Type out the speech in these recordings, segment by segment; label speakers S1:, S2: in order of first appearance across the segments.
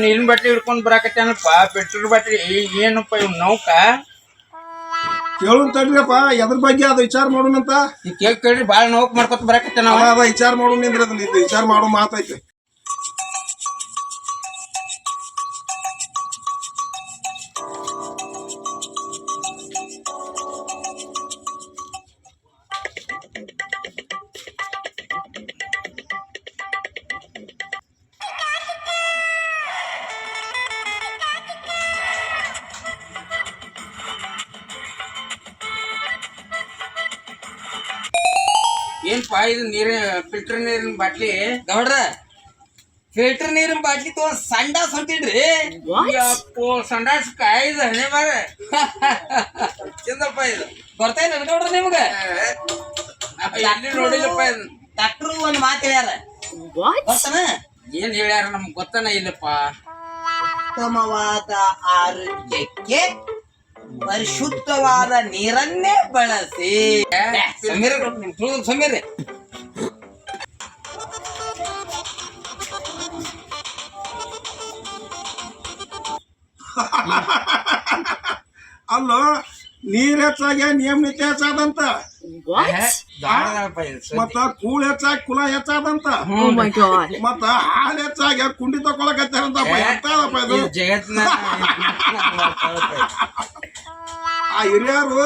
S1: ನೀರಿನ ಬಾಟ್ಲಿ ಹಿಡ್ಕೊಂಡ್ ಬರಾಕತ್ತೇನಪ್ಪ petrol bottle ಏನಪ್ಪ ಇವ್ ನೌಕ
S2: ಕೇಳು ತಡ್ರಿಯಪ್ಪ ಎದ್ರ ಬಗ್ಗೆ ಅದು ವಿಚಾರ ಮಾಡೋಣಂತ
S1: ಈ ಕೇಳ್ರಿ ಬಾಳ ನೌಕ್ ಮಾಡ್ಕೊತ ಬರಾಕತ್ತೇನ
S2: ಅದ ವಿಚಾರ ಮಾಡೋಣ ನಿಂದ್ರ ಅದನ್ನ ಇದು ವಿಚಾರ ಮಾಡೋ ಮಾತೈತಿ
S1: ಏನ್ಪಾ ಇದು ಫಿಲ್ಟರ್ ನೀರಿನ ಬಾಟ್ಲಿ
S3: ಗೌಡ್ರ ಫಿಲ್ಟರ್ ನೀರಿನ ಬಾಟ್ಲಿ ತಗೊಂಡ್ ಸಂಡಾಸ್ ಹೊಂಟಿನ್ರಿ
S1: ಅಪ್ಪೋ ಸಂಡಾಸ್ ಕಾಯ್ದು ಹಣೆ ಬಾರ ಚಂದಪ್ಪ ಇದು
S3: ಬರ್ತಾಯಿಲ್ಲ ಗೌಡ್ರ ನಿಮ್ಗ
S1: ಎಲ್ಲಿ ನೋಡಿಲ್ಲಪ್ಪ ಇದು
S3: ಡಾಕ್ಟ್ರು ಒಂದ್ ಮಾತು ಹೇಳ್ಯಾರ ಬರ್ತಾನ
S1: ಏನ್ ಹೇಳ್ಯಾರ ನಮ್ಗ್ ಗೊತ್ತನ ಇಲ್ಲಪ್ಪ
S3: ಉತ್ತಮವಾದ ಆರೋಗ್ಯಕ್ಕೆ ಪರಿಶುದ್ಧವಾದ ನೀರನ್ನೇ ಬಳಸಿ ಸಮೀರ್
S2: ಅಲ್ಲೋ ನೀರ್ ಹೆಚ್ಚಾಗಿ ನಿಯಮ ನೀತಿ ಹೆಚ್ಚಾದಂತ ಮತ್ತ ಕೂಳ್ ಹೆಚ್ಚಾಗಿ ಕುಲ ಹೆಚ್ಚಾದಂತ ಮತ್ತ ಹಾಲ್ ಹೆಚ್ಚಾಗಿ ಕುಂಡಿ ತಕೊಳಕತ್ತಾರಂತಪ್ಪ ಎಂತದಪ್ಪ ಇದು
S1: ಜಗತ್ನ
S2: ಆ ಹಿರಿಯರು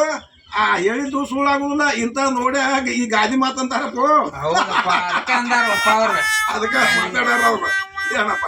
S2: ಆ ಹೇಳಿದ್ದು ಸುಳ್ಳಾಗುದಿಲ್ಲ ಇಂತ ನೋಡಿ ಈ ಗಾದಿ ಮಾತಂತಾರಪ್ಪ
S1: ಹೌದಪ್ಪ ಅದಕ್ಕೆ ಅಂದಾರಪ್ಪ ಅವ್ರ
S2: ಅದಕ್ಕ ಮಾತಾಡ್ಯಾರ ಅವ್ರು ಏನಪ್ಪ